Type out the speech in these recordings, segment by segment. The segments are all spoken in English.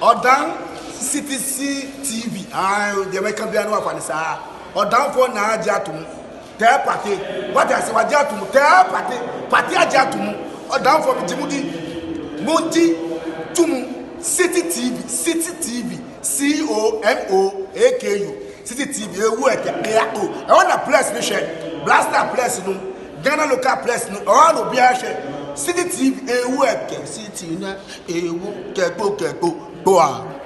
Odan CTC TV. The American Biano of Anissa. Odan for na Jatum. Tell party. What I say, what Jatum? Tell party Jatum. Odan for Jimudi. Monty Tum. City TV. COMOAKU. City TV. I want a place mission. Blaster place no. Ghana local place no. All no be share. City TV. City na. Keko. Boa.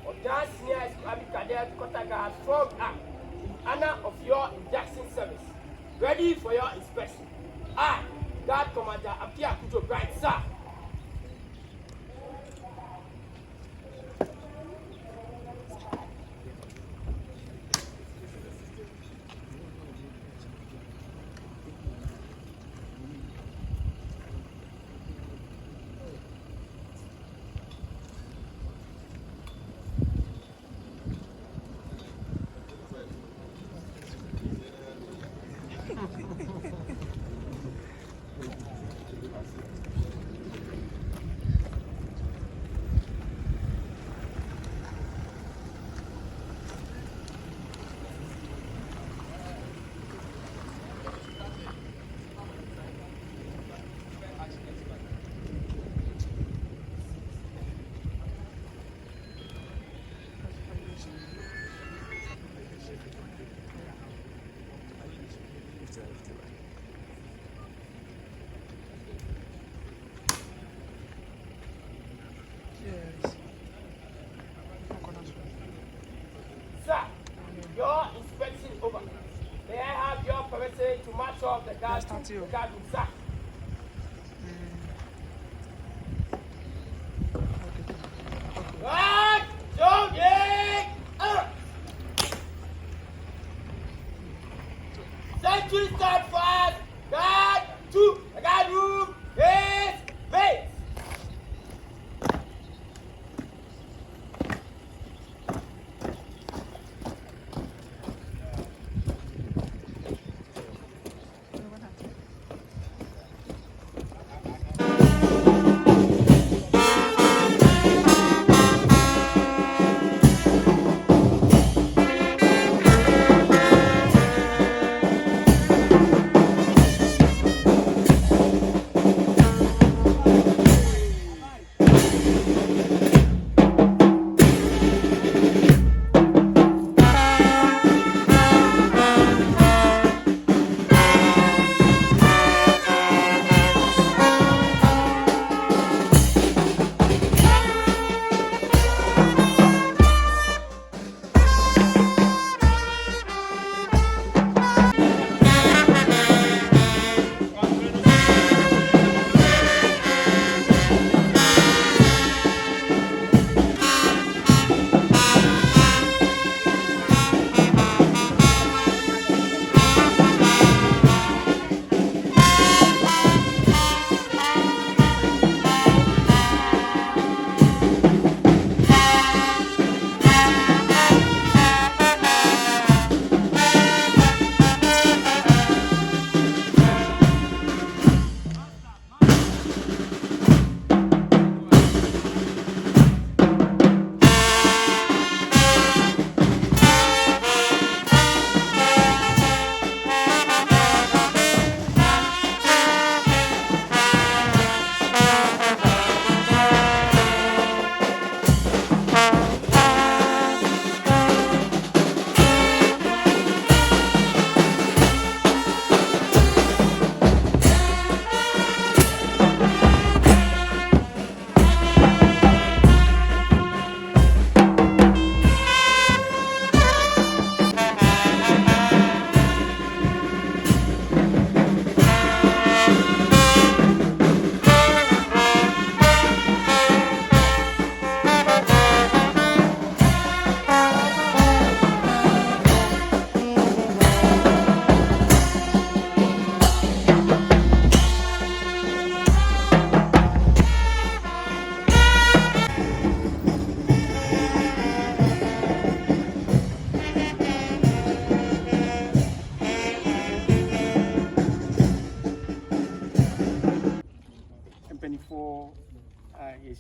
Oda SHS Cadet Kotaga formed up in honor of your induction service. Ready for your inspection. I, Guard Commander Apia Kujo Bright, sir. Your inspection over. May I have your permission to march off the guard room, sir? Right, Sentry stand fast. Guard to the guard room is base.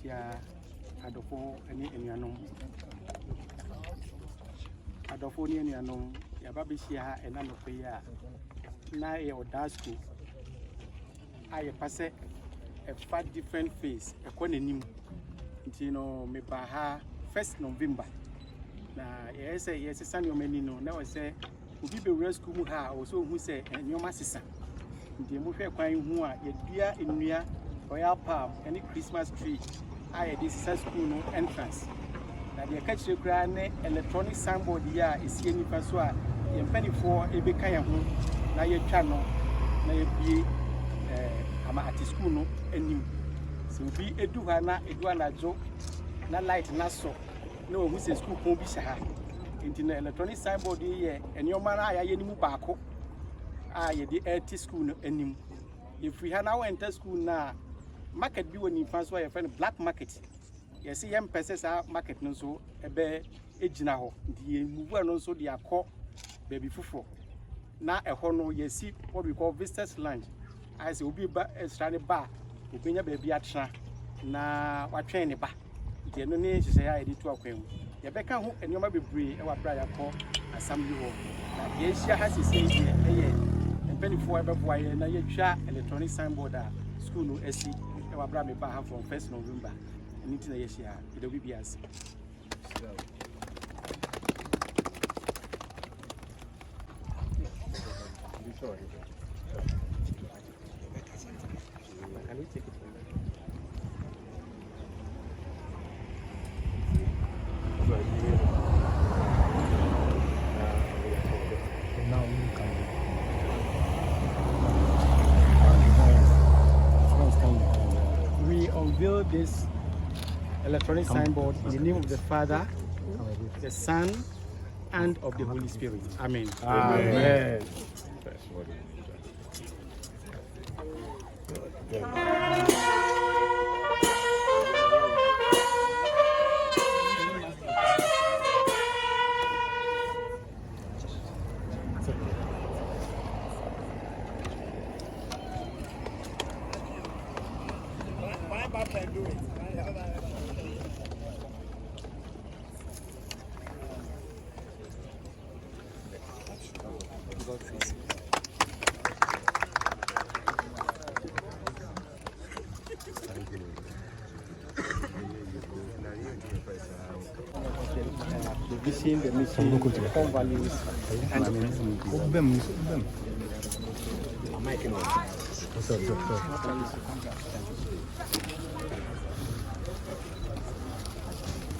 share adofo any enuanom. Adofo ni enuanom ya ba be share ena no pe ya na e Oda school aye passe a far different phase e ko nanim nti no me ba ha 1st November na yes sane o mani no na we say obi be wura school mu ha o so hu say enyoma sesa nti mo hwe kwan hu a ye dua enua royal palm any Christmas tree aye this school no entrance na de ka kire kura ne electronic signboard ya esi enipa so a ye mpanifo ebe kan ye ho na ye twa no na ye bie ama at school no anim so bi edu ha na edu anajo na light na so na we say school kon bi sha ha nti na electronic signboard ye enioma na ya ye nimu baako a ye di at school no anim if we ha na enter school na market bi woni fa so ye friend black market yes yem pese sa market no so ebe ejina ho nti ye move no so dia akọ baby fufo na eho no yesi what we call visitors lounge I say obi ba extra ne ba obenya baby atra na watwen ne ba nti eno ne hye ya edi to akwan ye beka ho enioma bebre e wa bra yakọ assembly hall na ye hia ha sisi eye empenifo ebeboa ye na ye twa electronic signboard a school no esi e wa bra me ba ha from 1st November nti na ye hia e do bibias Can we take it from there? Now you can. We unveil this electronic signboard in the name of the Father, the Son, and of the Holy Spirit. Amen. Amen. The mission, the core values, and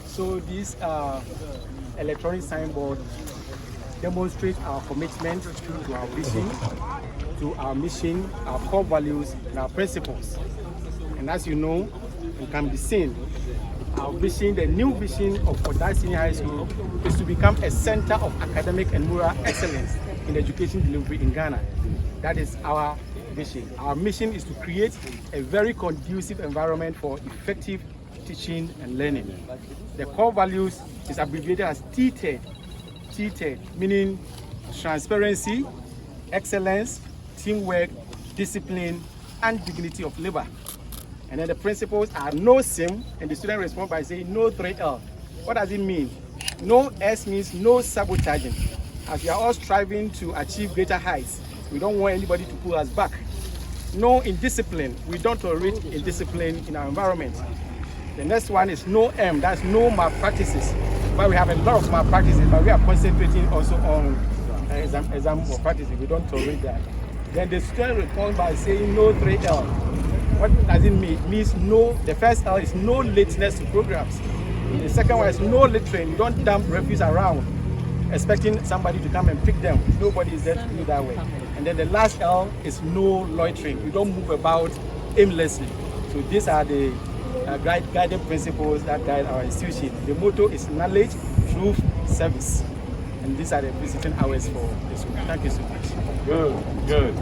so these electronic signboard demonstrate our commitment to our vision, to our mission, our core values, and our principles. And as you know, it can be seen. Our vision, the new vision of Oda Senior High School, is to become a center of academic and moral excellence in education delivery in Ghana. That is our vision. Our mission is to create a very conducive environment for effective teaching and learning. The core values is abbreviated as TTED, meaning transparency, excellence, teamwork, discipline, and dignity of labor. And then the principles are no sim, and the student responds by saying no 3L. What does it mean? No S means no sabotaging. As we are all striving to achieve greater heights, we don't want anybody to pull us back. No indiscipline. We don't tolerate indiscipline in our environment. The next one is no M. That's no malpractices. But we have a lot of malpractices, but we are concentrating also on exam malpractices. We don't tolerate that. Then the student responds by saying no 3L. What does it mean? It means no, the first L is no lateness to programs. The second one is no littering. You don't dump refuse around expecting somebody to come and pick them. Nobody is there to do that way. And then the last L is no loitering. You don't move about aimlessly. So these are the guiding principles that guide our institution. The motto is knowledge, truth, service. And these are the visiting hours for this week. Thank you so much. Good.